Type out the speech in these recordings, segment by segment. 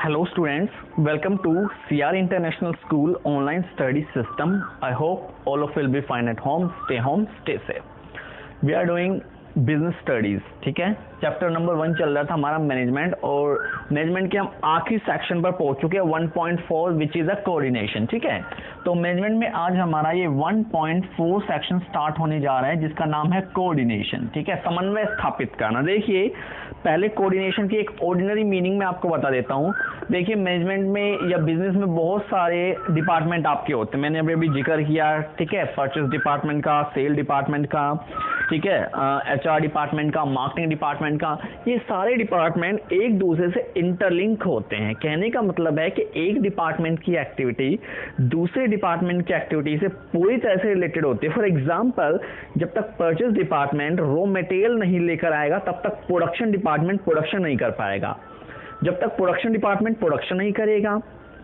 Hello students, welcome to CR International School online study system. I hope all of you will be fine at home, stay safe. We are doing business studies, ठीक है। Chapter number 1 चल रहा था हमारा management, और management के हम आखिरी सेक्शन पर पहुंच चुके हैं 1.4 विच इज अ कोऑर्डिनेशन, ठीक है। तो मैनेजमेंट में आज हमारा ये 1.4 सेक्शन स्टार्ट होने जा रहा है जिसका नाम है कोऑर्डिनेशन, ठीक है, समन्वय स्थापित करना। देखिए पहले कोऑर्डिनेशन की एक ऑर्डिनरी मीनिंग मैं आपको बता देता हूँ। देखिए मैनेजमेंट में या बिजनेस में बहुत सारे डिपार्टमेंट आपके होते हैं, मैंने अभी जिक्र किया, ठीक है, परचेस डिपार्टमेंट का, सेल डिपार्टमेंट का, ठीक है, HR डिपार्टमेंट का, मार्केटिंग डिपार्टमेंट का। ये सारे डिपार्टमेंट एक दूसरे से इंटरलिंक होते हैं। कहने का मतलब है कि एक डिपार्टमेंट की एक्टिविटी दूसरे डिपार्टमेंट की एक्टिविटी से पूरी तरह से रिलेटेड होती है। फॉर एग्जांपल, जब तक परचेस डिपार्टमेंट रॉ मटेरियल नहीं लेकर आएगा तब तक प्रोडक्शन डिपार्टमेंट प्रोडक्शन नहीं कर पाएगा। जब तक प्रोडक्शन डिपार्टमेंट प्रोडक्शन नहीं करेगा,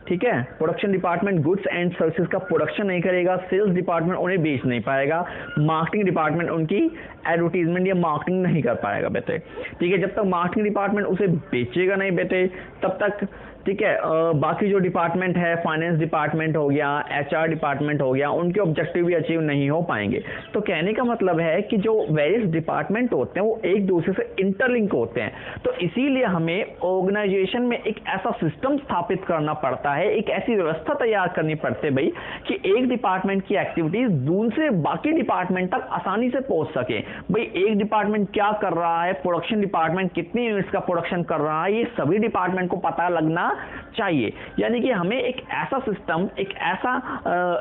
ठीक है, production department goods and services का प्रोडक्शन नहीं करेगा, सेल्स डिपार्टमेंट उन्हें बेच नहीं पाएगा, मार्केटिंग डिपार्टमेंट उनकी एडवर्टीजमेंट या मार्केटिंग नहीं कर पाएगा बेटे, ठीक है। जब तक मार्केटिंग डिपार्टमेंट उसे बेचेगा नहीं बेटे तब तक, ठीक है, बाकी जो डिपार्टमेंट है, फाइनेंस डिपार्टमेंट हो गया, HR डिपार्टमेंट हो गया, उनके ऑब्जेक्टिव भी अचीव नहीं हो पाएंगे। तो कहने का मतलब है कि जो वेरियस डिपार्टमेंट होते हैं वो एक दूसरे से इंटरलिंक होते हैं। तो इसीलिए हमें ऑर्गेनाइजेशन में एक ऐसा सिस्टम स्थापित करना पड़ता है, एक ऐसी व्यवस्था तैयार करनी पड़ती है भाई कि एक डिपार्टमेंट की एक्टिविटीज दूसरे बाकी डिपार्टमेंट तक आसानी से पहुंच सके। भाई एक डिपार्टमेंट क्या कर रहा है, प्रोडक्शन डिपार्टमेंट कितनी यूनिट्स का प्रोडक्शन कर रहा है, ये सभी डिपार्टमेंट को पता लगना चाहिए। यानी कि हमें एक ऐसा सिस्टम, एक ऐसा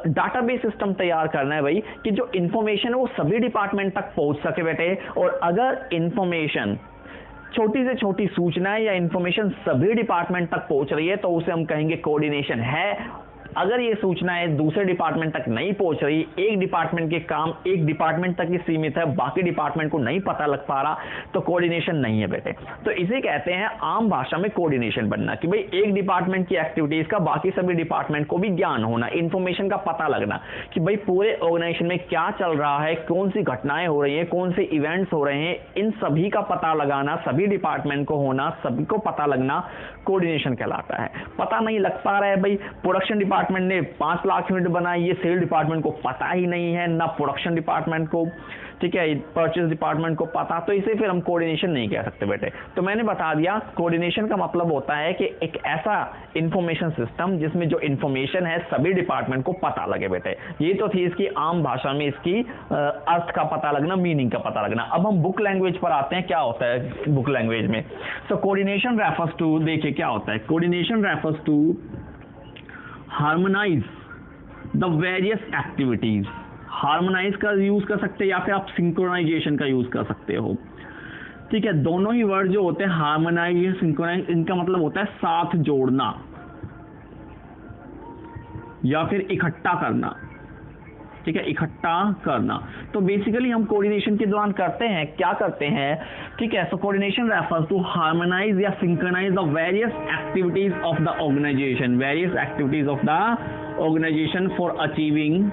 डाटाबेस सिस्टम तैयार करना है भाई कि जो इंफॉर्मेशन है वो सभी डिपार्टमेंट तक पहुंच सके बेटे। और अगर इंफॉर्मेशन, छोटी से छोटी सूचनाएं या इंफॉर्मेशन सभी डिपार्टमेंट तक पहुंच रही है तो उसे हम कहेंगे कोऑर्डिनेशन है। अगर ये सूचनाएं दूसरे डिपार्टमेंट तक नहीं पहुंच रही, एक डिपार्टमेंट के काम एक डिपार्टमेंट तक ही सीमित है, बाकी डिपार्टमेंट को नहीं पता लग पा रहा, तो कोऑर्डिनेशन नहीं है बेटे। तो इसे कहते हैं आम भाषा में कोऑर्डिनेशन बनना, कि भाई एक डिपार्टमेंट की एक्टिविटीज का बाकी सभी डिपार्टमेंट को भी ज्ञान होना, इंफॉर्मेशन का पता लगना कि भाई पूरे ऑर्गेनाइजेशन में क्या चल रहा है, कौन सी घटनाएं हो रही हैं, कौन से इवेंट्स हो रहे हैं, इन सभी का पता लगाना, सभी डिपार्टमेंट को होना, सभी को पता लगना कोऑर्डिनेशन कहलाता है। पता नहीं लग पा रहा है भाई, प्रोडक्शन डिपार्टमेंट ने 5 लाख यूनिट बनाई, ये सेल डिपार्टमेंट को पता ही नहीं है, ना प्रोडक्शन डिपार्टमेंट को, ठीक है, परचेस डिपार्टमेंट को पता, तो इसे फिर हम कोऑर्डिनेशन नहीं कह सकते बेटे। तो मैंने बता दिया कोऑर्डिनेशन का मतलब होता है कि एक ऐसा इंफॉर्मेशन सिस्टम जिसमें जो इंफॉर्मेशन है सभी डिपार्टमेंट को पता लगे बेटे। ये तो थी इसकी आम भाषा में इसकी अर्थ का पता लगना, मीनिंग का पता लगना। अब हम बुक लैंग्वेज पर आते हैं, क्या होता है बुक लैंग्वेज में। सो कोऑर्डिनेशन रेफर्स टू, देखिए क्या होता है, coordination refers to harmonize the various activities. Harmonize का यूज कर सकते हैं या फिर आप सिंक्रोनाइजेशन का यूज कर सकते हो, ठीक है। दोनों ही वर्ड जो होते हैं हार्मोनाइज या सिंक्रोनाइज, इनका मतलब होता है साथ जोड़ना या फिर इकट्ठा करना, ठीक है, इकट्ठा करना। तो बेसिकली हम कोऑर्डिनेशन के दौरान करते हैं, क्या करते हैं, ठीक है। So coordination refers to harmonise या synchronise the various activities of the organisation, various activities of the organisation for achieving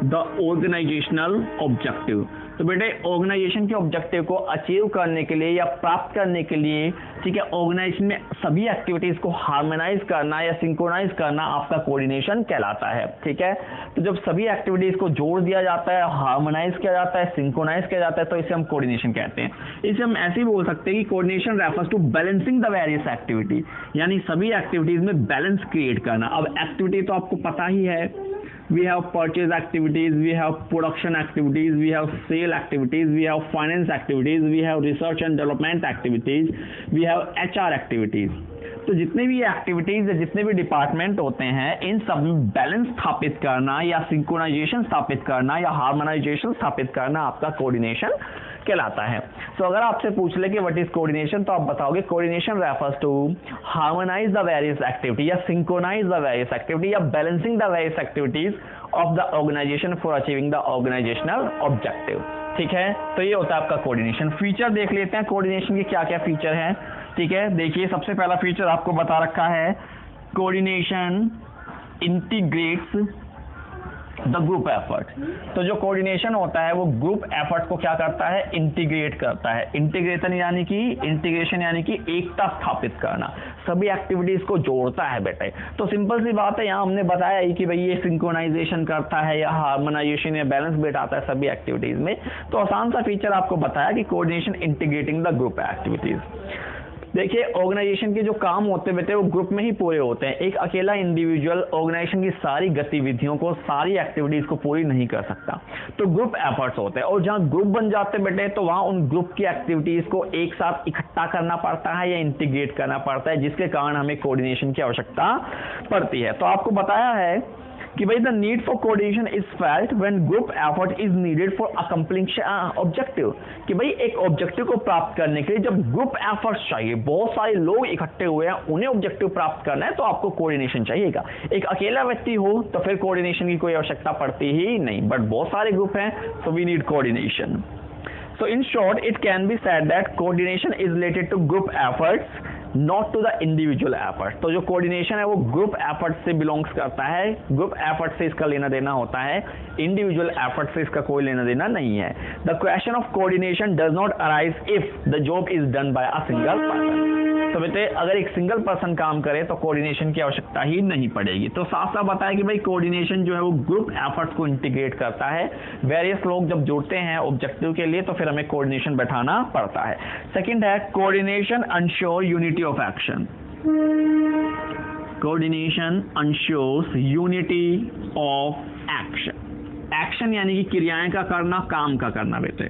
the organisational objective. तो बेटे ऑर्गेनाइजेशन के ऑब्जेक्टिव को अचीव करने के लिए या प्राप्त करने के लिए, ठीक है, ऑर्गेनाइजेशन में सभी एक्टिविटीज को हार्मोनाइज करना या सिंक्रोनाइज करना आपका कोऑर्डिनेशन कहलाता है, ठीक है। तो जब सभी एक्टिविटीज को जोड़ दिया जाता है, हार्मोनाइज किया जाता है, सिंक्रोनाइज किया जाता है, तो इसे हम कोऑर्डिनेशन कहते हैं। इसे हम ऐसे ही बोल सकते हैं कि coordination refers to balancing the various activity, यानी सभी एक्टिविटीज में बैलेंस क्रिएट करना। अब एक्टिविटी तो आपको पता ही है, we have purchase activities, we have production activities, we have sale activities, we have finance activities, we have research and development activities, we have HR activities। तो जितने भी एक्टिविटीज या जितने भी डिपार्टमेंट होते हैं इन सब में बैलेंस स्थापित करना या सिंक्रोनाइजेशन स्थापित करना या हार्मोनाइजेशन स्थापित करना आपका कोऑर्डिनेशन कहलाता है। तो अगर आपसे पूछ ले कि व्हाट इज कोऑर्डिनेशन, तो आप बताओगे coordination refers to harmonize the various activity या सिंक्रोनाइज द वेरियस एक्टिविटी या balancing the various activities of the organisation for achieving the organisational objective, ठीक है। तो ये होता है आपका कोऑर्डिनेशन। फीचर देख लेते हैं कोऑर्डिनेशन के क्या क्या फीचर हैं, ठीक है। देखिए सबसे पहला फीचर आपको बता रखा है, coordination integrates the group effort. तो जो कोऑर्डिनेशन होता है वो ग्रुप एफर्ट को क्या करता है, इंटीग्रेट करता है। इंटीग्रेशन यानी कि एकता स्थापित करना, सभी एक्टिविटीज को जोड़ता है बेटे। तो सिंपल सी बात है, यहाँ हमने बताया ही कि भाई ये सिंक्रोनाइजेशन करता है या हार्मोनाइजेशन या बैलेंस बिठाता है सभी एक्टिविटीज में। तो आसान सा फीचर आपको बताया कि coordination integrating the group activities. देखिए ऑर्गेनाइजेशन के जो काम होते बेटे वो ग्रुप में ही पूरे होते हैं। एक अकेला इंडिविजुअल ऑर्गेनाइजेशन की सारी गतिविधियों को, सारी एक्टिविटीज को पूरी नहीं कर सकता। तो ग्रुप एफर्ट्स होते हैं, और जहां ग्रुप बन जाते बेटे तो वहां उन ग्रुप की एक्टिविटीज को एक साथ इकट्ठा करना पड़ता है या इंटीग्रेट करना पड़ता है, जिसके कारण हमें कोऑर्डिनेशन की आवश्यकता पड़ती है। तो आपको बताया है कि भाई the need for coordination is felt when group effort is needed for accomplishing objective, कि भाई एक ऑब्जेक्टिव को प्राप्त करने के लिए जब ग्रुप एफर्ट्स चाहिए, बहुत सारे लोग इकट्ठे हुए हैं, उन्हें ऑब्जेक्टिव प्राप्त करना है, तो आपको कोऑर्डिनेशन चाहिएगा। एक अकेला व्यक्ति हो तो फिर कोऑर्डिनेशन की कोई आवश्यकता पड़ती ही नहीं, बट बहुत सारे ग्रुप हैं तो we need coordination. So in short, it can be said that coordination is related to group efforts, not to the individual effort। तो जो कोऑर्डिनेशन है वो ग्रुप एफर्ट से बिलोंग्स करता है, ग्रुप एफर्ट से इसका लेना देना होता है, इंडिविजुअल एफर्ट से इसका कोई लेना देना नहीं है। The question of coordination does not arise if the job is done by a single person. तो बेटे अगर एक सिंगल पर्सन काम करे तो कोऑर्डिनेशन की आवश्यकता ही नहीं पड़ेगी। तो साफ साफ बताया कि भाई कोऑर्डिनेशन जो है वो ग्रुप एफर्ट्स को इंटीग्रेट करता है। वेरियस लोग जब जुड़ते हैं ऑब्जेक्टिव के लिए तो फिर हमें कोऑर्डिनेशन बैठाना पड़ता है। सेकंड है coordination ensure unity of action. Coordination ensures unity of action. Action यानी कि क्रियाएं का करना, काम का करना बेटे,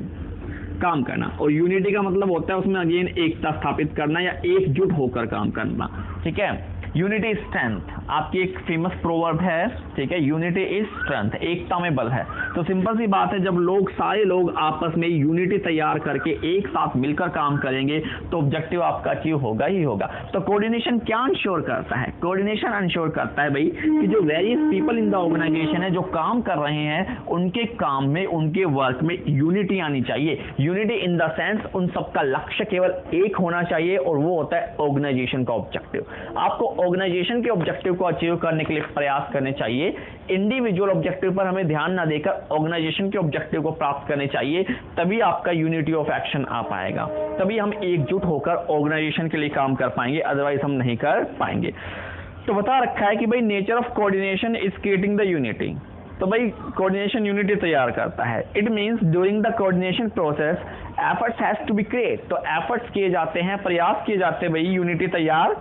काम करना। और यूनिटी का मतलब होता है उसमें अगेन एकता स्थापित करना या एकजुट होकर काम करना। ठीक है, यूनिटी इज स्ट्रेंथ, आपकी एक फेमस प्रोवर्ब है। ठीक है, यूनिटी इज स्ट्रेंथ, एकता में बल है। तो सिंपल सी बात है, जब लोग सारे लोग आपस में यूनिटी तैयार करके एक साथ मिलकर काम करेंगे तो ऑब्जेक्टिव आपका अचीव होगा ही होगा। तो कोऑर्डिनेशन क्या इंश्योर करता है, कोऑर्डिनेशन इंश्योर करता है भाई कि जो various people in the organization है जो काम कर रहे हैं, उनके काम में, उनके वर्क में यूनिटी आनी चाहिए। यूनिटी इन द सेंस उन सबका लक्ष्य केवल एक होना चाहिए और वो होता है ऑर्गेनाइजेशन का ऑब्जेक्टिव। आपको ऑर्गेनाइजेशन के ऑब्जेक्टिव को अचीव करने के लिए प्रयास करने चाहिए। इंडिविजुअल ऑब्जेक्टिव पर हमें ध्यान ना देकर ऑर्गेनाइजेशन के ऑब्जेक्टिव को प्राप्त करने चाहिए, तभी आपका यूनिटी ऑफ एक्शन आ पाएगा, तभी हम एकजुट होकर ऑर्गेनाइजेशन के लिए काम कर पाएंगे, अदरवाइज हम नहीं कर पाएंगे। तो बता रखा है कि भाई nature of coordination is creating the unity. तो भाई कोऑर्डिनेशन यूनिटी तैयार करता है। It means during the coordination process efforts has to be create. तो एफर्ट्स किए जाते हैं, प्रयास किए जाते हैं भाई यूनिटी तैयार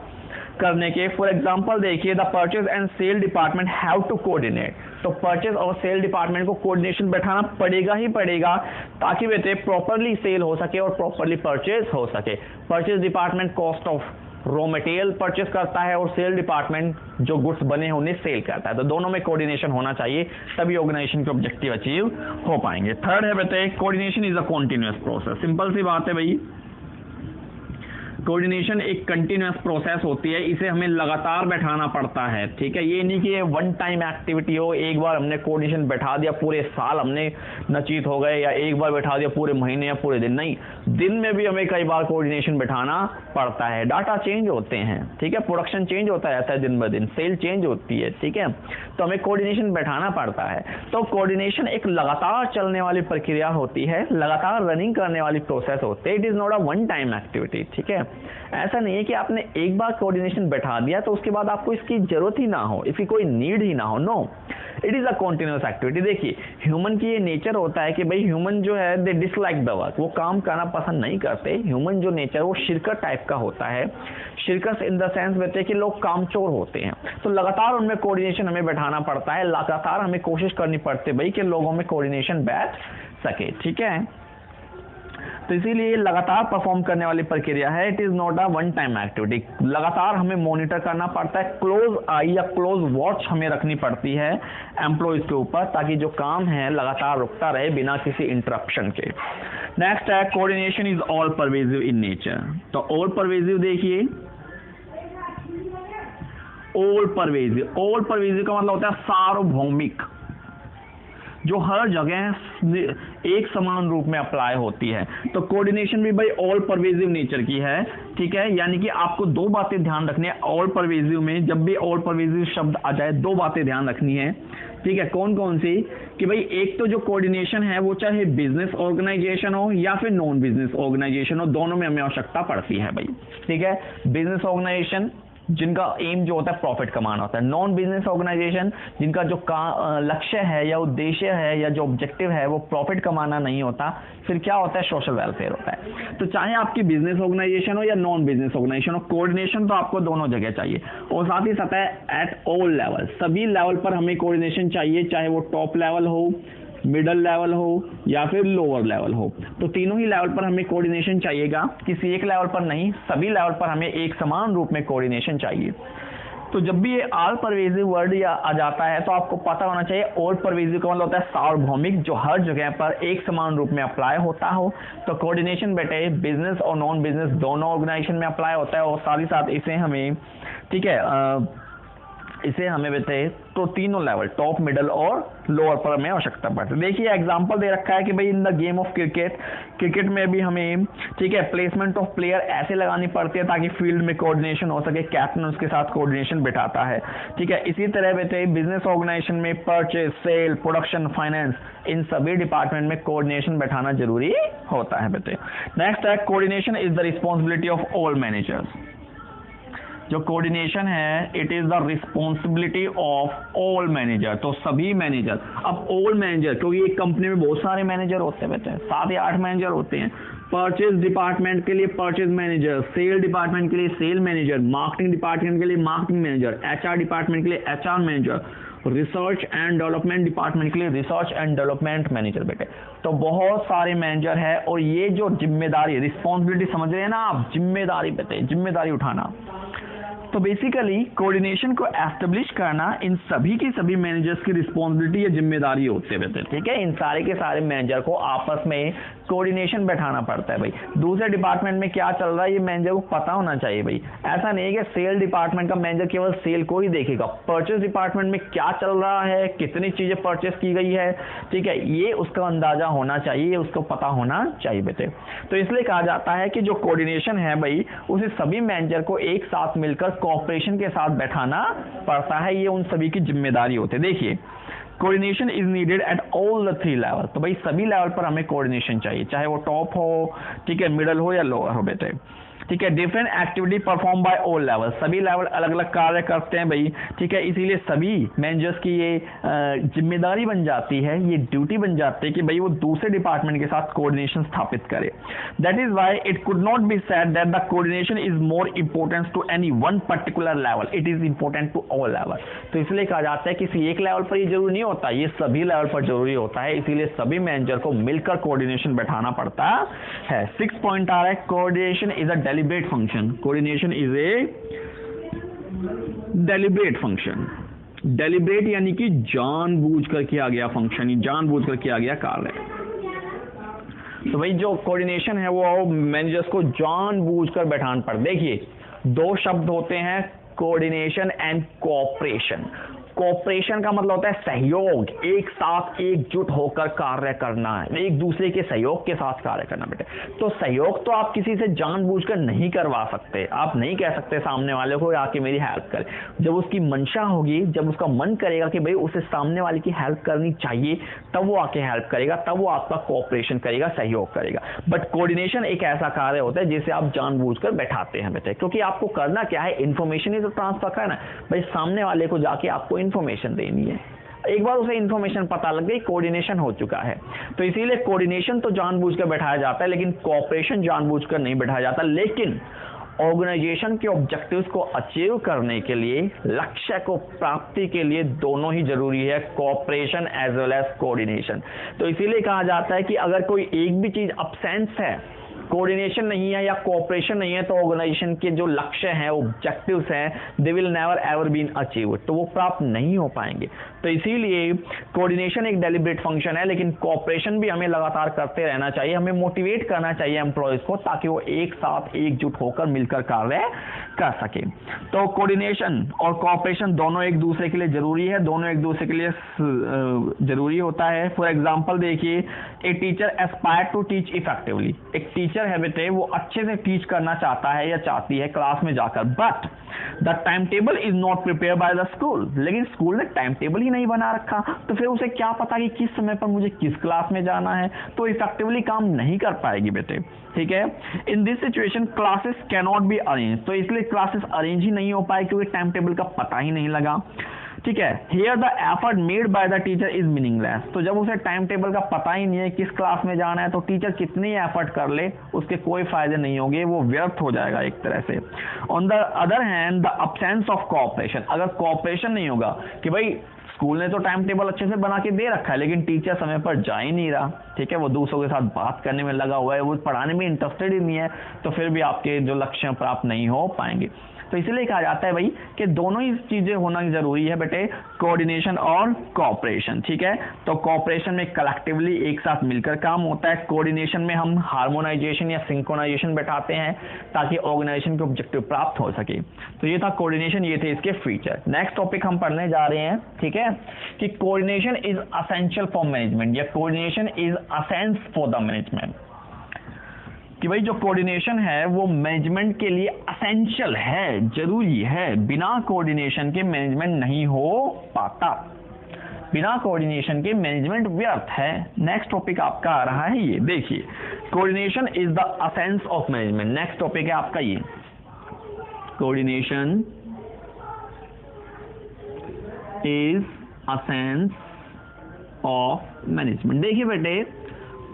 करने के। फॉर एग्जाम्पल देखिए, the purchase and sale department have to coordinate. तो परचेज और सेल डिपार्टमेंट को कोऑर्डिनेशन बैठाना पड़ेगा ही पड़ेगा, ताकि बेटे प्रॉपरली सेल हो सके और प्रॉपरली परचेज हो सके। Purchase department cost of raw material purchase करता है और सेल डिपार्टमेंट जो गुड्स बने हैं उन्हें सेल करता है। तो दोनों में कोऑर्डिनेशन होना चाहिए, तभी ऑर्गेनाइजेशन के ऑब्जेक्टिव अचीव हो पाएंगे। थर्ड है बेटे coordination is a continuous process. Simple सी बात है भाई, कोऑर्डिनेशन एक कंटिन्यूअस प्रोसेस होती है, इसे हमें लगातार बैठाना पड़ता है। ठीक है, ये नहीं कि ये वन टाइम एक्टिविटी हो, एक बार हमने कोऑर्डिनेशन बैठा दिया पूरे साल हमने नचीत हो गए, या एक बार बैठा दिया पूरे महीने या पूरे दिन। नहीं, दिन में भी हमें कई बार कोऑर्डिनेशन बैठाना पड़ता है। डाटा चेंज होते हैं, ठीक है, प्रोडक्शन चेंज होता रहता है दिन ब दिन, सेल चेंज होती है। ठीक है, तो हमें कोऑर्डिनेशन बैठाना पड़ता है। तो कोऑर्डिनेशन एक लगातार चलने वाली प्रक्रिया होती है, लगातार रनिंग करने वाली प्रोसेस होती है। It is not a one time activity. ठीक है, ऐसा नहीं है कि आपने एक बार कोऑर्डिनेशन बैठा दिया तो उसके बाद आपको इसकी जरूरत ही ना हो, इसकी कोई नीड ही ना हो। No, it is a continuous activity. देखिए ह्यूमन की ये नेचर होता है कि भाई ह्यूमन जो है दे डिसलाइक द वर्क, वो काम करना पसंद नहीं करते। ह्यूमन जो नेचर वो शिरकत टाइप का होता है। शिरकत इन द सेंस कहते हैं कि लोग कामचोर होते हैं, तो लगातार उनमें कोऑर्डिनेशन हमें बैठाना पड़ता है, लगातार हमें कोशिश करनी पड़ती है भाई कि लोगों में कोऑर्डिनेशन बैठ सके। ठीक है, तो इसीलिए लगातार परफॉर्म करने वाली प्रक्रिया है। It is not a one time activity. लगातार हमें मॉनिटर करना पड़ता है, क्लोज आई या क्लोज वॉच हमें रखनी पड़ती है एम्प्लॉइज के ऊपर, ताकि जो काम है लगातार रुकता रहे बिना किसी इंटरप्शन के। नेक्स्ट है coordination is all pervasive in nature. तो ऑल परवेसिव देखिए, ऑल परवेसिव, ऑल परवेसिव का मतलब होता है सार्वभौमिक। जो हर जगह एक समान रूप में अप्लाई होती है। तो कोऑर्डिनेशन भी भाई ऑल परवेजिव नेचर की है, ठीक है, यानी कि आपको दो बातें ध्यान रखनी है ऑल परवेजिव में। जब भी ऑल परवेजिव शब्द आ जाए दो बातें ध्यान रखनी है, ठीक है। कौन कौन सी? कि भाई एक तो जो कोऑर्डिनेशन है वो चाहे बिजनेस ऑर्गेनाइजेशन हो या फिर नॉन बिजनेस ऑर्गेनाइजेशन हो, दोनों में हमें आवश्यकता पड़ती है भाई, ठीक है। बिजनेस ऑर्गेनाइजेशन जिनका एम जो होता है प्रॉफिट कमाना होता है, नॉन बिजनेस ऑर्गेनाइजेशन जिनका जो लक्ष्य है या उद्देश्य है या जो ऑब्जेक्टिव है वो प्रॉफिट कमाना नहीं होता, फिर क्या होता है, सोशल वेलफेयर होता है। तो चाहे आपकी बिजनेस ऑर्गेनाइजेशन हो या नॉन बिजनेस ऑर्गेनाइजेशन हो, कोऑर्डिनेशन तो आपको दोनों जगह चाहिए। और साथ ही साथ है एट ऑल लेवल, सभी लेवल पर हमें कोऑर्डिनेशन चाहिए, चाहे वो टॉप लेवल हो, मिडल लेवल हो या फिर लोअर लेवल हो। तो तीनों ही लेवल पर हमें कोऑर्डिनेशन चाहिएगा, किसी एक लेवल पर नहीं, सभी लेवल पर हमें एक समान रूप में कोऑर्डिनेशन चाहिए। तो जब भी ये ऑल परवेजिव वर्ड या आ जाता है तो आपको पता होना चाहिए ऑल परवेजिव का मतलब होता है सार्वभौमिक, जो हर जगह पर एक समान रूप में अप्लाई होता हो। तो कोऑर्डिनेशन बेटे बिजनेस और नॉन बिजनेस दोनों ऑर्गेनाइजेशन में अप्लाई होता है। और साथ ही साथ इसे हमें, ठीक है, इसे हमें बेटे तो तीनों लेवल टॉप मिडल और लोअर पर हमें आवश्यकता पड़ती है। देखिए एग्जांपल दे रखा है कि भाई in the game of cricket, cricket में भी हमें, ठीक है, प्लेसमेंट ऑफ प्लेयर ऐसे लगानी पड़ती है ताकि फील्ड में कोऑर्डिनेशन हो सके, कैप्टन उसके साथ कोऑर्डिनेशन बिठाता है, ठीक है। इसी तरह बेटे बिजनेस ऑर्गेनाइजेशन में परचेज, सेल, प्रोडक्शन, फाइनेंस, इन सभी डिपार्टमेंट में कोऑर्डिनेशन बैठाना जरूरी होता है बेटे। नेक्स्ट है coordination is the responsibility of all managers. जो कोऑर्डिनेशन है it is the responsibility of all manager, तो सभी मैनेजर। अब ऑल मैनेजर क्योंकि एक कंपनी में बहुत सारे मैनेजर होते हैं, 7 या 8 मैनेजर होते हैं। परचेज डिपार्टमेंट के लिए परचेज मैनेजर, सेल डिपार्टमेंट के लिए सेल मैनेजर, मार्केटिंग डिपार्टमेंट के लिए मार्केटिंग मैनेजर, एचआर डिपार्टमेंट के लिए HR manager, research and development department के लिए रिसर्च एंड डेवलपमेंट मैनेजर बेटे। तो बहुत सारे मैनेजर है और ये जो जिम्मेदारी, रिस्पॉन्सिबिलिटी समझ रहे हैं ना आप, जिम्मेदारी बेटे, जिम्मेदारी उठाना। तो बेसिकली कोऑर्डिनेशन को एस्टेब्लिश करना इन सभी के सभी मैनेजर्स की रिस्पॉन्सिबिलिटी या जिम्मेदारी होते हैं, ठीक है। इन सारे के सारे मैनेजर को आपस में कोऑर्डिनेशन बैठाना पड़ता है भाई। दूसरे डिपार्टमेंट में क्या चल रहा है ये मैनेजर को पता होना चाहिए भाई। ऐसा नहीं है कि सेल डिपार्टमेंट का मैनेजर केवल सेल को ही देखेगा, परचेज डिपार्टमेंट में क्या चल रहा है, कितनी चीजें परचेस की गई है, ठीक है, ये उसका अंदाजा होना चाहिए, उसको पता होना चाहिए बेटे। तो इसलिए कहा जाता है कि जो कोऑर्डिनेशन है भाई उसे सभी मैनेजर को एक साथ मिलकर कोऑपरेशन के साथ बैठाना पड़ता है, ये उन सभी की जिम्मेदारी होती है। देखिए coordination is needed at all the 3 level, तो भाई सभी लेवल पर हमें कोऑर्डिनेशन चाहिए, चाहे वो टॉप हो, ठीक है, मिडल हो या लोअर हो बेटे, ठीक है। Different activity perform by all level, सभी लेवल अलग अलग कार्य करते हैं भाई, ठीक है। इसीलिए सभी मैनेजर्स की ये जिम्मेदारी बन जाती है, ये ड्यूटी बन जाती है कि भाई वो दूसरे डिपार्टमेंट के साथ कोऑर्डिनेशन स्थापित करे। That is why it could not be said that the coordination is more important to any one particular level, it is important to all level. तो इसलिए कहा जाता है किसी एक लेवल पर ये जरूरी नहीं होता, ये सभी लेवल पर जरूरी होता है, इसीलिए सभी मैनेजर को मिलकर कोऑर्डिनेशन बैठाना पड़ता है। 6 पॉइंट आ रहा है, coordination is a deliberate function, coordination is a deliberate function, deliberate यानी कि जानबूझकर किया गया फंक्शन, जानबूझकर किया गया कार्य। तो भाई जो कोऑर्डिनेशन है वो मैनेजर्स को जानबूझकर बैठाना पड़ता। देखिए 2 शब्द होते हैं, कोऑर्डिनेशन एंड कोऑपरेशन। कोऑपरेशन का मतलब होता है सहयोग, एक साथ एकजुट होकर कार्य करना है, एक दूसरे के सहयोग के साथ कार्य करना बेटे। तो सहयोग तो आप किसी से जानबूझकर नहीं करवा सकते, आप नहीं कह सकते सामने वाले को आके मेरी हेल्प करे। जब उसकी मंशा होगी, जब उसका मन करेगा कि भाई उसे सामने वाले की हेल्प करनी चाहिए, तब वो आके हेल्प करेगा, तब वो आपका कोऑपरेशन करेगा, सहयोग करेगा। बट कोऑर्डिनेशन एक ऐसा कार्य होता है जिसे आप जानबूझकर बैठाते हैं बेटे, क्योंकि आपको करना क्या है, इन्फॉर्मेशन ही तो ट्रांसफर करना है भाई। सामने वाले को जाके आपको इन्फॉर्मेशन देनी है, एक बार उसे इन्फॉर्मेशन पता लग गई, कोऑर्डिनेशन हो चुका है। तो इसीलिए कोऑर्डिनेशन तो जानबूझकर बैठाया जाता है, लेकिन कोऑपरेशन जानबूझकर नहीं बैठाया जाता। लेकिन ऑर्गेनाइजेशन के ऑब्जेक्टिव्स को अचीव करने के लिए, लक्ष्य को प्राप्ति के लिए दोनों ही जरूरी है, cooperation as well as coordination. तो इसीलिए कहा जाता है कि अगर कोई एक भी चीज अब्सेंस है, कोऑर्डिनेशन नहीं है या कोऑपरेशन नहीं है तो ऑर्गेनाइजेशन के जो लक्ष्य हैं, ऑब्जेक्टिव्स हैं, they will never ever been achieve, तो वो प्राप्त नहीं हो पाएंगे। तो इसीलिए कोऑर्डिनेशन एक डेलिब्रेट फंक्शन है, लेकिन कोऑपरेशन भी हमें लगातार करते रहना चाहिए, हमें मोटिवेट करना चाहिए एम्प्लॉयज को, ताकि वो एक साथ एकजुट होकर मिलकर कार्य कर सके। तो कोऑर्डिनेशन और कोऑपरेशन दोनों एक दूसरे के लिए जरूरी है, दोनों एक दूसरे के लिए जरूरी होता है। फॉर एग्जांपल देखिए, a teacher aspire to teach effectively, एक टीचर है बेटे वो अच्छे से टीच करना चाहता है या चाहती है क्लास में जाकर, but the time table is not prepare by the school, लेकिन स्कूल ने टाइम टेबल ही नहीं बना रखा, तो फिर उसे क्या पता कि किस समय पर मुझे किस क्लास में जाना है, तो इफेक्टिवली काम नहीं कर पाएगी बेटे, ठीक है। In this situation classes can not be arrange, तो इसलिए क्लासेस अरेंज ही नहीं हो पाए क्योंकि टाइम टेबल का पता ही नहीं लगा, ठीक है। Here the effort made by the teacher is meaningless, तो जब उसे टाइम टेबल का पता ही नहीं है किस क्लास में जाना है, तो टीचर कितनी एफर्ट कर ले उसके कोई फायदे नहीं होंगे, वो व्यर्थ हो जाएगा एक तरह से। On the other hand the absence of cooperation, अगर कोऑपरेशन नहीं होगा कि भाई स्कूल ने तो टाइम टेबल अच्छे से बना के दे रखा है लेकिन टीचर समय पर जा ही नहीं रहा, ठीक है, वो दूसरों के साथ बात करने में लगा हुआ है, वो पढ़ाने में इंटरेस्टेड ही नहीं है, तो फिर भी आपके जो लक्ष्य प्राप्त नहीं हो पाएंगे। तो इसलिए कहा जाता है भाई कि दोनों ही चीजें होना जरूरी है बेटे, कोऑर्डिनेशन और कोऑपरेशन, ठीक है। तो कोऑपरेशन में कलेक्टिवली एक साथ मिलकर काम होता है, कोऑर्डिनेशन में हम हार्मोनाइजेशन या सिंक्रोनाइजेशन बैठाते हैं ताकि ऑर्गेनाइजेशन के ऑब्जेक्टिव प्राप्त हो सके। तो ये था कोऑर्डिनेशन, ये थे इसके फीचर। नेक्स्ट टॉपिक हम पढ़ने जा रहे हैं, ठीक है, कि coordination is essential for management या coordination is essence for the management, कि भाई जो कोऑर्डिनेशन है वो मैनेजमेंट के लिए असेंशियल है, जरूरी है, बिना कोऑर्डिनेशन के मैनेजमेंट नहीं हो पाता, बिना कोऑर्डिनेशन के मैनेजमेंट व्यर्थ है। नेक्स्ट टॉपिक आपका आ रहा है ये देखिए, coordination is the असेंस of management. Next topic है आपका ये, कोऑर्डिनेशन इज असेंस ऑफ मैनेजमेंट। देखिए बेटे,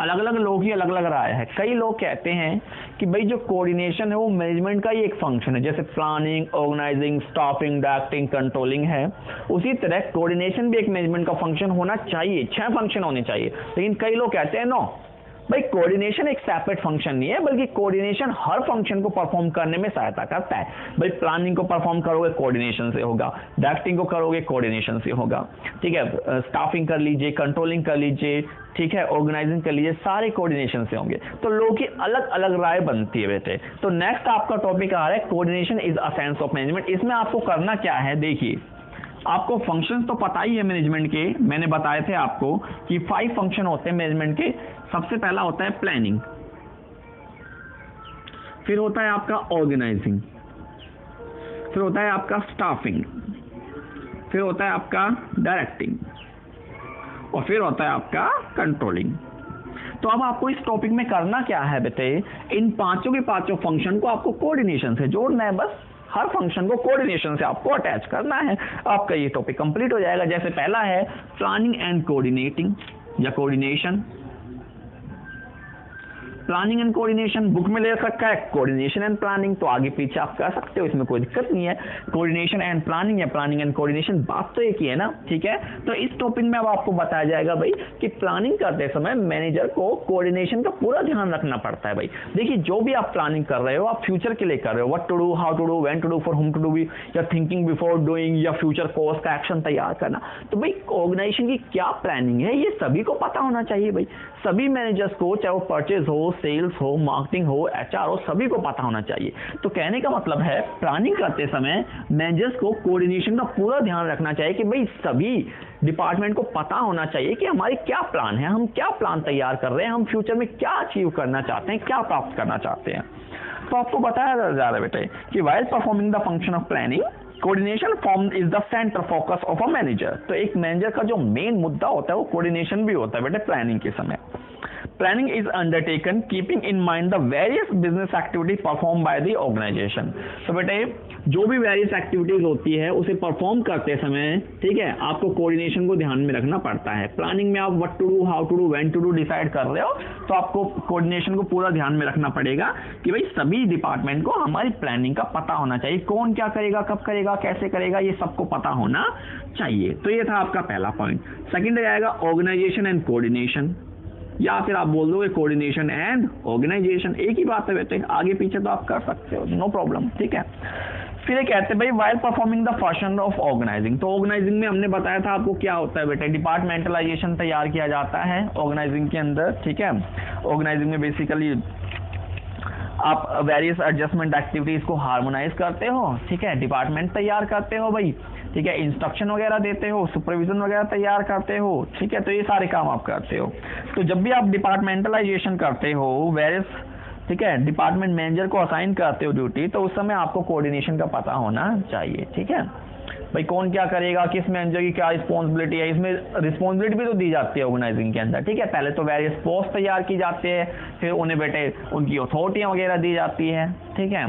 अलग अलग लोग की अलग अलग राय है। कई लोग कहते हैं कि भाई जो कोऑर्डिनेशन है वो मैनेजमेंट का ही एक फंक्शन है, जैसे planning, organizing, staffing, directing, controlling है, उसी तरह कोऑर्डिनेशन भी एक मैनेजमेंट का फंक्शन होना चाहिए, 6 फंक्शन होने चाहिए। लेकिन कई लोग कहते हैं नो भाई, कोऑर्डिनेशन एक सेपरेट फंक्शन नहीं है, बल्कि कोऑर्डिनेशन हर फंक्शन को परफॉर्म करने में सहायता करता है। भाई प्लानिंग को परफॉर्म करोगे कोऑर्डिनेशन से होगा, डायरेक्टिंग को करोगे कोऑर्डिनेशन से होगा, ठीक है, स्टाफिंग कर लीजिए, कंट्रोलिंग कर लीजिए, ठीक है, ऑर्गेनाइजिंग कर लीजिए, सारे कोऑर्डिनेशन से होंगे। तो लोगों की अलग अलग राय बनती है बेटे। तो नेक्स्ट आपका टॉपिक आ रहा है coordination is a sense of management. इसमें आपको करना क्या है, देखिए आपको फंक्शंस तो पता ही है मैनेजमेंट के, मैंने बताए थे आपको कि 5 फंक्शन होते हैं मैनेजमेंट के। सबसे पहला होता है प्लानिंग, फिर होता है आपका ऑर्गेनाइजिंग, फिर होता है आपका स्टाफिंग, फिर होता है आपका डायरेक्टिंग और फिर होता है आपका कंट्रोलिंग। तो अब आपको इस टॉपिक में करना क्या है बेटे, इन पांचों के पांचों फंक्शन को आपको कोऑर्डिनेशन से जोड़ना है, बस हर फंक्शन को कोऑर्डिनेशन से आपको अटैच करना है, आपका ये टॉपिक कंप्लीट हो जाएगा। जैसे पहला है प्लानिंग एंड कोऑर्डिनेटिंग या coordination. Planning and coordination book में ले रखा है, कोऑर्डिनेशन एंड प्लानिंग, तो आगे पीछे आप कर सकते हो, इसमें कोई दिक्कत नहीं है। कोऑर्डिनेशन एंड प्लानिंग या प्लानिंग एंड कोऑर्डिनेशन, बात तो एक ही है ना, ठीक है। तो इस टॉपिक में अब आपको बताया जाएगा भाई कि प्लानिंग करते समय मैनेजर को कोऑर्डिनेशन का पूरा ध्यान रखना पड़ता है। भाई देखिए, जो भी आप प्लानिंग कर रहे हो आप फ्यूचर के लिए कर रहे हो, what to do, how to do, when to do, for whom to do, या थिंकिंग बिफोर डूइंग, या फ्यूचर कोर्स का एक्शन तैयार करना। तो भाई ऑर्गेनाइजेशन की क्या प्लानिंग है ये सभी को पता होना चाहिए। भाई सभी मैनेजर्स को, चाहे वो परचेज हो, सेल्स हो, मार्केटिंग हो, एचआर हो, सभी को पता होना चाहिए। तो कहने का मतलब है प्लानिंग करते समय मैनेजर्स को कोऑर्डिनेशन का पूरा ध्यान रखना चाहिए कि भाई सभी डिपार्टमेंट को पता होना चाहिए कि हमारी क्या प्लान है, हम क्या प्लान तैयार कर रहे हैं, हम फ्यूचर में क्या अचीव करना चाहते हैं, क्या प्राप्त करना चाहते हैं। तो आपको बताया जा रहा है बेटे कि while performing the function of planning, coordination form is the centre focus of a manager. तो एक मैनेजर का जो मेन मुद्दा होता है वो कोऑर्डिनेशन भी होता है बेटे प्लानिंग के समय। Planning is undertaken keeping in mind the various business activities performed by the organization. तो बेटे जो भी वेरियस एक्टिविटीज होती है उसे परफॉर्म करते समय, ठीक है, आपको कोऑर्डिनेशन को ध्यान में रखना पड़ता है। प्लानिंग में आप what to do, how to do, when to do decide कर रहे हो, तो आपको कोऑर्डिनेशन को पूरा ध्यान में रखना पड़ेगा कि भाई सभी डिपार्टमेंट को हमारी प्लानिंग का पता होना चाहिए, कौन क्या करेगा, कब करेगा, कैसे करेगा, ये सबको पता होना चाहिए। तो ये था आपका पहला पॉइंट। सेकंड आएगा ऑर्गेनाइजेशन एंड कोऑर्डिनेशन। या फिर आप बोल दोगे कोऑर्डिनेशन एंड ऑर्गेनाइजेशन, एक ही बात है बेटे, आगे पीछे तो आप कर सकते हो, नो प्रॉब्लम, ठीक है। फिर ये कहते हैं भाई while performing the function of organizing, तो ऑर्गेनाइजिंग में हमने बताया था आपको क्या होता है बेटे, डिपार्टमेंटलाइजेशन तैयार किया जाता है ऑर्गेनाइजिंग के अंदर, ठीक है। ऑर्गेनाइजिंग में बेसिकली आप वेरियस एडजस्टमेंट एक्टिविटीज को हार्मोनाइज करते हो, ठीक है, डिपार्टमेंट तैयार करते हो भाई, ठीक है, इंस्ट्रक्शन वगैरह देते हो, सुपरविजन वगैरह तैयार करते हो, ठीक है, तो ये सारे काम आप करते हो। तो जब भी आप डिपार्टमेंटलाइजेशन करते हो, वेरियस, ठीक है, डिपार्टमेंट मैनेजर को असाइन करते हो ड्यूटी, तो उस समय आपको कोऑर्डिनेशन का पता होना चाहिए, ठीक है भाई, कौन क्या करेगा, किस मैनेजर की क्या रिस्पॉन्सिबिलिटी है, इसमें रिस्पॉन्सिबिलिटी भी तो दी जाती है ऑर्गेनाइजिंग के अंदर, ठीक है। पहले तो वेरियस पोस्ट तैयार की जाती है, फिर उन्हें बेटे उनकी अथॉरिटियां वगैरह दी जाती है, ठीक है,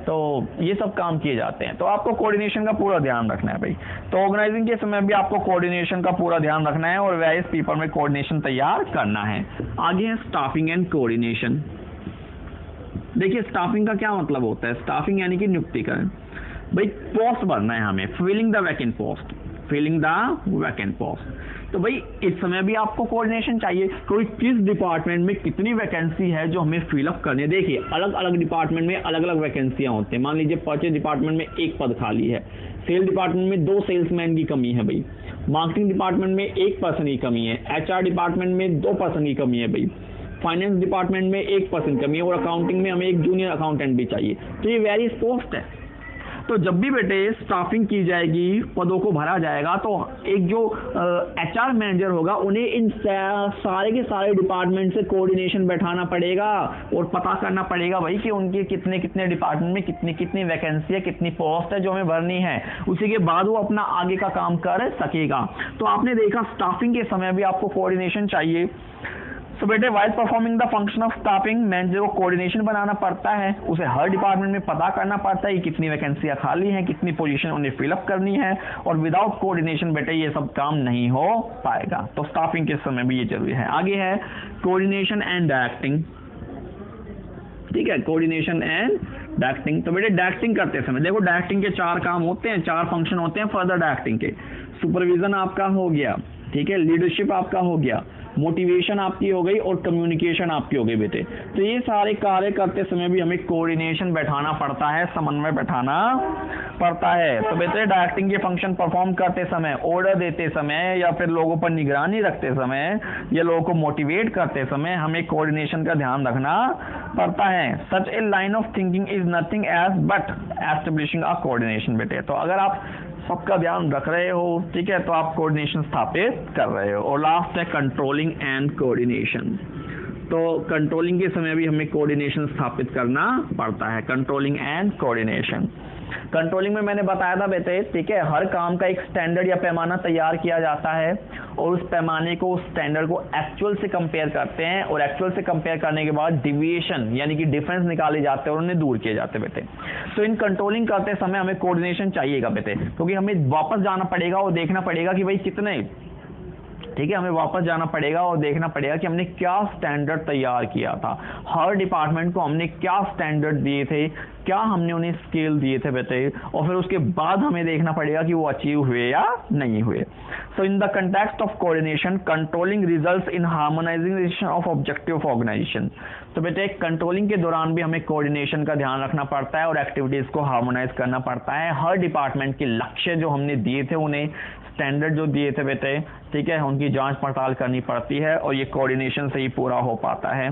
तो ये सब काम किए जाते हैं। तो आपको कोऑर्डिनेशन का पूरा ध्यान रखना है भाई, तो ऑर्गेनाइजिंग के समय भी आपको कोऑर्डिनेशन का पूरा ध्यान रखना है और वेरियस पीपल में कोऑर्डिनेशन तैयार करना है। आगे है स्टाफिंग एंड कोऑर्डिनेशन। देखिए स्टाफिंग का क्या मतलब होता है, स्टाफिंग यानी कि नियुक्तिकरण, भाई पोस्ट भरना है हमें, filling the vacant post, filling the vacant post. तो भाई इस समय भी आपको कोऑर्डिनेशन चाहिए, कोई किस डिपार्टमेंट में कितनी वैकेंसी है जो हमें फिलअप करनी है। देखिए अलग अलग डिपार्टमेंट में अलग अलग वैकेंसियां होती हैं, मान लीजिए परचेज डिपार्टमेंट में एक पद खाली है, सेल डिपार्टमेंट में 2 सेल्समैन की कमी है भाई, मार्केटिंग डिपार्टमेंट में 1 पर्सन की कमी है, HR डिपार्टमेंट में 2 पर्सन की कमी है भाई, फाइनेंस डिपार्टमेंट में 1 पर्सन कमी है और अकाउंटिंग में हमें एक जूनियर अकाउंटेंट भी चाहिए। तो ये वेरियस पोस्ट है। तो जब भी बेटे स्टाफिंग की जाएगी, पदों को भरा जाएगा, तो एक जो HR मैनेजर होगा उन्हें इन सारे के सारे डिपार्टमेंट से कोऑर्डिनेशन बैठाना पड़ेगा और पता करना पड़ेगा भाई कि उनके कितने कितने डिपार्टमेंट में कितनी कितनी वैकेंसी है, कितनी पोस्ट है जो हमें भरनी है, उसी के बाद वो अपना आगे का काम कर सकेगा। तो आपने देखा स्टाफिंग के समय भी आपको कोऑर्डिनेशन चाहिए। तो बेटे while performing the function of staffing, manager को कोऑर्डिनेशन बनाना पड़ता है, उसे हर डिपार्टमेंट में पता करना पड़ता है कि कितनी वैकेंसियां खाली हैं, कितनी पोजीशन उन्हें फिलअप करनी है, और विदाउट कोऑर्डिनेशन बेटे ये सब काम नहीं हो पाएगा। तो स्टाफिंग के समय भी ये जरूरी है। आगे है कोऑर्डिनेशन एंड डायरेक्टिंग, ठीक है, कोऑर्डिनेशन एंड डायरेक्टिंग। तो बेटे डायरेक्टिंग करते समय देखो, डायरेक्टिंग के 4 काम होते हैं, 4 फंक्शन होते हैं फर्दर डायरेक्टिंग के। सुपरविजन आपका हो गया, ठीक है, लीडरशिप आपका हो गया, मोटिवेशन आपकी हो गई और कम्युनिकेशन आपकी हो गई बेटे। तो ये सारे कार्य करते समय भी हमें कोऑर्डिनेशन बैठाना पड़ता है, समन्वय बैठाना पड़ता है। तो बेटे डायरेक्टिंग के फंक्शन परफॉर्म करते समय, ऑर्डर देते समय या फिर लोगों पर निगरानी रखते समय या लोगों को मोटिवेट करते समय हमें कोऑर्डिनेशन का ध्यान रखना पड़ता है। Such a line of thinking is nothing as but establishing a coordination बेटे। तो अगर आप सबका ध्यान रख रहे हो, ठीक है, तो आप कोऑर्डिनेशन स्थापित कर रहे हो। और लास्ट है कंट्रोलिंग एंड कोऑर्डिनेशन। तो कंट्रोलिंग के समय भी हमें कोऑर्डिनेशन स्थापित करना पड़ता है, कंट्रोलिंग एंड कोऑर्डिनेशन। कंट्रोलिंग में मैंने बताया था बेटे, ठीक है, हर काम का एक स्टैंडर्ड या पैमाना तैयार किया जाता है और उस पैमाने को, उस स्टैंडर्ड को एक्चुअल से कंपेयर करते हैं और एक्चुअल से कंपेयर करने के बाद डिविएशन यानी कि डिफरेंस निकाले जाते हैं और उन्हें दूर किए जाते हैं बेटे। तो इन कंट्रोलिंग करते समय हमें कोऑर्डिनेशन चाहिएगा बेटे, क्योंकि हमें वापस जाना पड़ेगा और देखना पड़ेगा कि भाई कितने, ठीक है, हमें वापस जाना पड़ेगा और देखना पड़ेगा कि हमने क्या स्टैंडर्ड तैयार किया था, हर डिपार्टमेंट को हमने क्या स्टैंडर्ड दिए थे, क्या हमने उन्हें स्केल दिए थे बेटे, और फिर उसके बाद हमें देखना पड़ेगा कि वो अचीव हुए या नहीं हुए। So in the context of coordination, controlling results in harmonisation of objective of organisation. तो बेटे कंट्रोलिंग के दौरान भी हमें कोऑर्डिनेशन का ध्यान रखना पड़ता है और एक्टिविटीज को हार्मोनाइज करना पड़ता है। हर डिपार्टमेंट के लक्ष्य जो हमने दिए थे, उन्हें स्टैंडर्ड जो दिए थे बेटे, ठीक है, उनकी जांच पड़ताल करनी पड़ती है और ये कोऑर्डिनेशन से ही पूरा हो पाता है,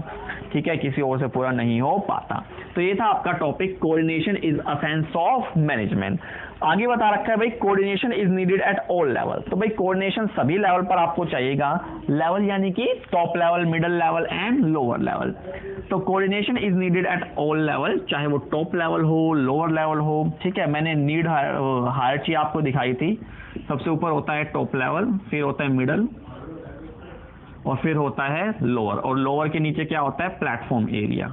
ठीक है, किसी और से पूरा नहीं हो पाता। तो ये था आपका topic, coordination is a sense of management. आगे बता रखा है भाई coordination is needed at all level. तो भाई कोऑर्डिनेशन सभी लेवल पर आपको चाहिएगा, लेवल यानी कि top level, middle level and lower level. तो coordination is needed at all level, चाहे वो टॉप लेवल हो, लोअर लेवल हो, ठीक है। मैंने नीड हायरार्ची आपको दिखाई थी, सबसे ऊपर होता है टॉप लेवल, फिर होता है मिडल और फिर होता है लोअर, और लोअर के नीचे क्या होता है, प्लेटफॉर्म एरिया,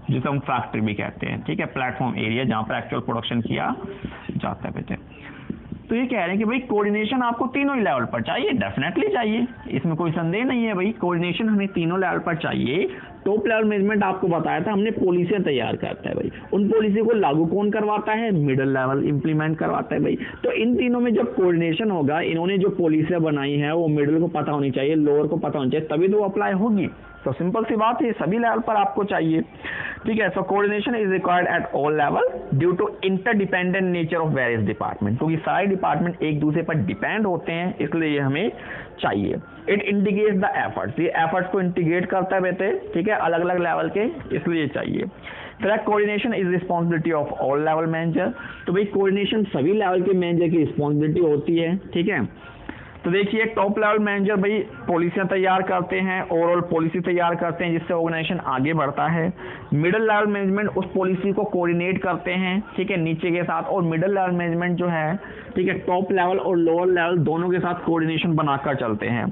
जिसे हम फैक्ट्री भी कहते हैं, ठीक है, प्लेटफॉर्म एरिया जहां पर एक्चुअल प्रोडक्शन किया जाता है बेटे। तो ये कह रहे हैं कि भाई कोऑर्डिनेशन आपको तीनों ही लेवल पर चाहिए, डेफिनेटली चाहिए, इसमें कोई संदेह नहीं है भाई, कोऑर्डिनेशन हमें तीनों लेवल पर चाहिए, टॉप लेवल मैनेजमेंट आपको बताया था हमने, पॉलिसियां तैयार करता है भाई, उन पॉलिसी को लागू कौन करवाता है, मिडिल लेवल इंप्लीमेंट करवाता है भाई। तो इन तीनों में जब कोऑर्डिनेशन होगा, इन्होंने जो पॉलिसियां बनाई है वो मिडिल को पता होनी चाहिए, लोअर को पता होनी चाहिए, तभी तो अप्लाई होगी। तो सिंपल सी बात है, सभी लेवल पर आपको चाहिए, ठीक है। So coordination is required at all level due to interdependent nature of various department, क्योंकि सारे डिपार्टमेंट एक दूसरे पर डिपेंड होते हैं, इसलिए ये हमें चाहिए। इट इंटीग्रेट्स द एफर्ट्स, ये एफर्ट्स को इंटीग्रेट करता है बेटे, ठीक है, अलग अलग लेवल के, इसलिए चाहिए। फिर coordination is responsibility of all level manager, तो भाई कोऑर्डिनेशन सभी लेवल के मैनेजर की रिस्पॉन्सिबिलिटी होती है, ठीक है। तो देखिए टॉप लेवल मैनेजर भाई पॉलिसियां तैयार करते हैं, ओवरऑल पॉलिसी तैयार करते हैं जिससे ऑर्गेनाइजेशन आगे बढ़ता है। मिडिल लेवल मैनेजमेंट उस पॉलिसी को कोऑर्डिनेट करते हैं, ठीक है, नीचे के साथ, और मिडिल लेवल मैनेजमेंट जो है, ठीक है, टॉप लेवल और लोअर लेवल दोनों के साथ कोऑर्डिनेशन बनाकर चलते हैं।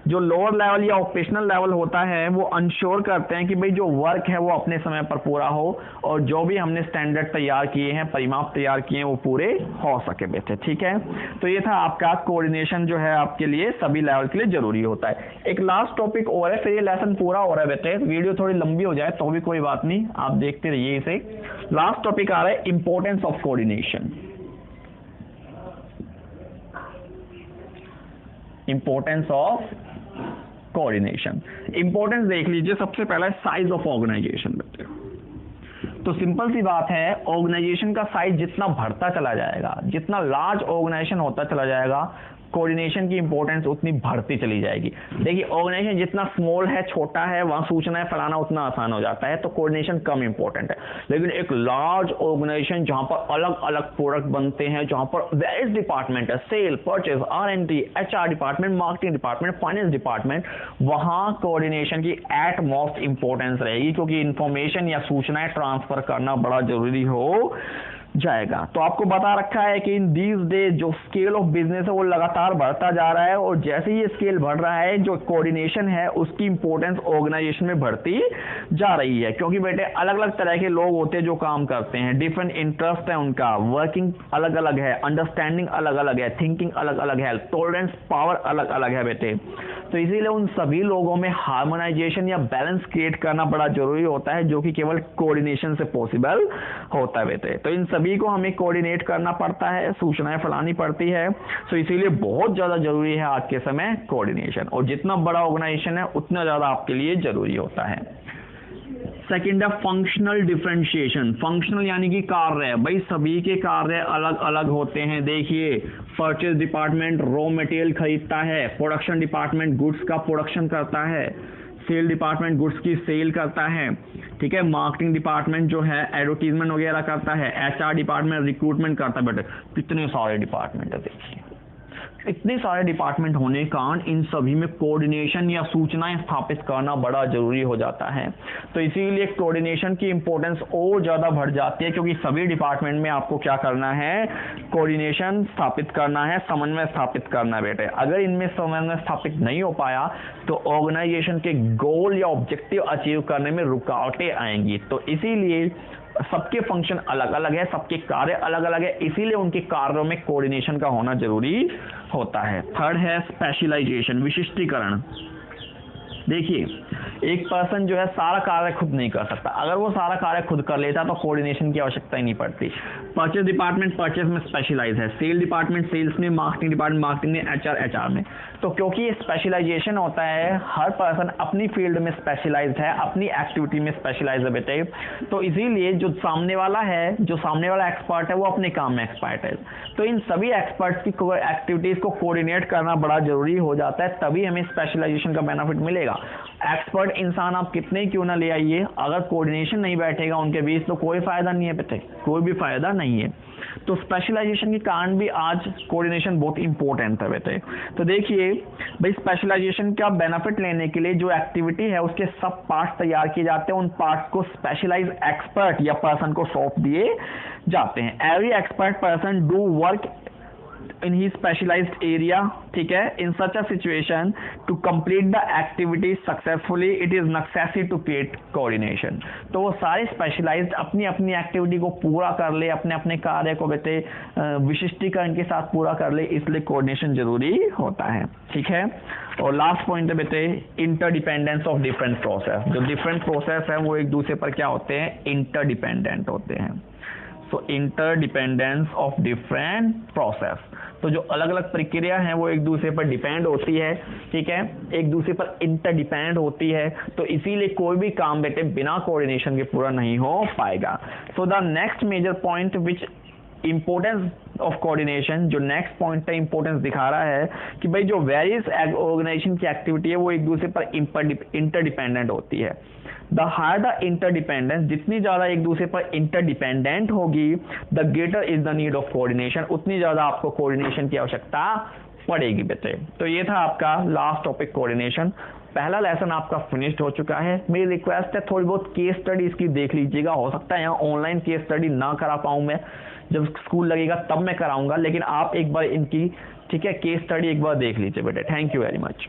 जो लोअर लेवल या ऑपरेशनल लेवल होता है वो इंश्योर करते हैं कि भाई जो वर्क है वो अपने समय पर पूरा हो, और जो भी हमने स्टैंडर्ड तैयार किए हैं, परिमाप तैयार किए हैं, वो पूरे हो सके बेटे, ठीक है। तो ये था आपका कोऑर्डिनेशन जो है आपके लिए सभी लेवल के लिए जरूरी होता है। एक लास्ट टॉपिक और है, फिर ये लेसन पूरा हो रहा है बेटे, वीडियो थोड़ी लंबी हो जाए तो भी कोई बात नहीं, आप देखते रहिए इसे। लास्ट टॉपिक आ रहा है importance of coordination. Importance of coordination, importance देख लीजिए। सबसे पहला साइज ऑफ ऑर्गेनाइजेशन बेटे, तो सिंपल सी बात है, ऑर्गेनाइजेशन का साइज जितना बढ़ता चला जाएगा, जितना लार्ज ऑर्गेनाइजेशन होता चला जाएगा, कोऑर्डिनेशन की इंपॉर्टेंस उतनी बढ़ती चली जाएगी। देखिए ऑर्गेनाइजेशन जितना स्मॉल है, छोटा है, वहां सूचनाएं फैलाना उतना आसान हो जाता है, तो कोऑर्डिनेशन कम इंपॉर्टेंट है। लेकिन एक लार्ज ऑर्गेनाइजेशन जहां पर अलग अलग प्रोडक्ट बनते हैं, जहां पर वेरियस डिपार्टमेंट है, sale, purchase, R&D, HR department, marketing department, finance department, वहां कोऑर्डिनेशन की एट मोस्ट इंपॉर्टेंस रहेगी, क्योंकि इंफॉर्मेशन या सूचनाएं ट्रांसफर करना बड़ा जरूरी हो जाएगा। तो आपको बता रखा है कि इन दीज डे जो स्केल ऑफ बिजनेस है वो लगातार बढ़ता जा रहा है, और जैसे ही ये स्केल बढ़ रहा है, जो कोऑर्डिनेशन है उसकी इंपॉर्टेंस ऑर्गेनाइजेशन में बढ़ती जा रही है, क्योंकि बेटे अलग अलग तरह के लोग होते हैं जो काम करते हैं, डिफरेंट इंटरेस्ट है उनका, वर्किंग अलग अलग है, अंडरस्टैंडिंग अलग अलग है, थिंकिंग अलग अलग है, टॉलरेंस पावर अलग अलग है बेटे। तो इसीलिए उन सभी लोगों में हार्मोनाइजेशन या बैलेंस क्रिएट करना बड़ा जरूरी होता है, जो कि केवल कोऑर्डिनेशन से पॉसिबल होता है बेटे। तो इन सभी को हमें कोऑर्डिनेट करना पड़ता है, सूचनाएं फैलानी पड़ती है, तो इसीलिए बहुत ज्यादा जरूरी है आज के समय कोऑर्डिनेशन, और जितना बड़ा ऑर्गेनाइजेशन है उतना ज्यादा आपके लिए जरूरी होता है। सेकेंड है फंक्शनल डिफरेंशिएशन। फंक्शनल यानी कि कार्य, भाई सभी के कार्य अलग अलग होते हैं। देखिए परचेज डिपार्टमेंट रॉ मटेरियल खरीदता है, प्रोडक्शन डिपार्टमेंट गुड्स का प्रोडक्शन करता है, सेल डिपार्टमेंट गुड्स की सेल करता है, ठीक है, मार्केटिंग डिपार्टमेंट जो है एडवर्टीजमेंट वगैरह करता है, HR डिपार्टमेंट रिक्रूटमेंट करता है। बेटे कितने सारे डिपार्टमेंट है, देखिए इतने सारे डिपार्टमेंट होने के कारण इन सभी में कोऑर्डिनेशन या सूचनाएं स्थापित करना बड़ा जरूरी हो जाता है। तो इसीलिए कोऑर्डिनेशन की इंपॉर्टेंस और ज्यादा बढ़ जाती है, क्योंकि सभी डिपार्टमेंट में आपको क्या करना है, कोऑर्डिनेशन स्थापित करना है, समन्वय स्थापित करना है बेटे। अगर इनमें समन्वय स्थापित नहीं हो पाया तो ऑर्गेनाइजेशन के गोल या ऑब्जेक्टिव अचीव करने में रुकावटें आएंगी। तो इसीलिए सबके फंक्शन अलग अलग है, सबके कार्य अलग अलग है, इसीलिए उनके कार्यों में कोऑर्डिनेशन का होना जरूरी होता है। थर्ड है स्पेशलाइजेशन, विशिष्टीकरण। देखिए एक पर्सन जो है सारा कार्य खुद नहीं कर सकता, अगर वो सारा कार्य खुद कर लेता तो कोऑर्डिनेशन की आवश्यकता ही नहीं पड़ती। परचेज डिपार्टमेंट परचेज में स्पेशलाइज है, सेल डिपार्टमेंट सेल्स में, मार्केटिंग डिपार्टमेंट मार्केटिंग में, HR में। तो क्योंकि ये स्पेशलाइजेशन होता है, हर पर्सन अपनी फील्ड में स्पेशलाइज्ड है, अपनी एक्टिविटी में स्पेशलाइज है बेटे। तो इसीलिए जो सामने वाला है, जो सामने वाला एक्सपर्ट है, वो अपने काम में एक्सपर्ट है। तो इन सभी एक्सपर्ट्स की एक्टिविटीज को कोऑर्डिनेट करना बड़ा जरूरी हो जाता है, तभी हमें स्पेशलाइजेशन का बेनिफिट मिलेगा। एक्सपर्ट इंसान आप कितने क्यों ना ले आइए, अगर कोऑर्डिनेशन नहीं बैठेगा उनके बीच तो कोई फायदा नहीं है बेटे, कोई भी फायदा नहीं है। तो स्पेशलाइजेशन के कारण भी आज कोऑर्डिनेशन बहुत इंपॉर्टेंट है बेटे। तो देखिए भाई स्पेशलाइजेशन का बेनिफिट लेने के लिए जो एक्टिविटी है उसके सब पार्ट्स तैयार किए जाते हैं, उन पार्ट्स को स्पेशलाइज एक्सपर्ट या पर्सन को सौंप दिए जाते हैं। Every expert person do work in his specialized area, ठीक है. In such a situation, to complete the activity successfully, it is necessary to create coordination. तो वो सारे स्पेशलाइज्ड अपनी अपनी एक्टिविटी को पूरा कर ले, अपने अपने कार्य को बेटे विशिष्टीकरण के साथ पूरा कर ले, इसलिए कोऑर्डिनेशन जरूरी होता है. ठीक है. और लास्ट पॉइंट है बेटे इंटरडिपेंडेंस ऑफ डिफरेंट प्रोसेस. जो डिफरेंट प्रोसेस है वो एक दूसरे पर क्या होते हैं, इंटरडिपेंडेंट होते हैं. सो इंटरडिपेंडेंस ऑफ डिफरेंट प्रोसेस. तो जो अलग अलग प्रक्रिया हैं वो एक दूसरे पर डिपेंड होती है. ठीक है, एक दूसरे पर इंटरडिपेंड होती है. तो इसीलिए कोई भी काम बेटे बिना कोऑर्डिनेशन के पूरा नहीं हो पाएगा. So the next major point which importance of coordination, जो नेक्स्ट पॉइंट है इंपोर्टेंस दिखा रहा है कि भाई जो वेरियस ऑर्गेनाइजेशन की एक्टिविटी है वो एक दूसरे पर इंटरडिपेंडेंट होती है. द हायर द इंटरडिपेंडेंस, जितनी ज्यादा एक दूसरे पर इंटरडिपेंडेंट होगी, the greater is the need of coordination, उतनी ज्यादा आपको कोऑर्डिनेशन की आवश्यकता पड़ेगी बेटे. तो ये था आपका लास्ट टॉपिक कोऑर्डिनेशन. पहला लेसन आपका फिनिश्ड हो चुका है. मेरी रिक्वेस्ट है थोड़ी बहुत केस स्टडी इसकी देख लीजिएगा. हो सकता है यहाँ ऑनलाइन केस स्टडी ना करा पाऊं मैं, जब स्कूल लगेगा तब मैं कराऊंगा, लेकिन आप एक बार इनकी ठीक है केस स्टडी एक बार देख लीजिए बेटे. Thank you very much.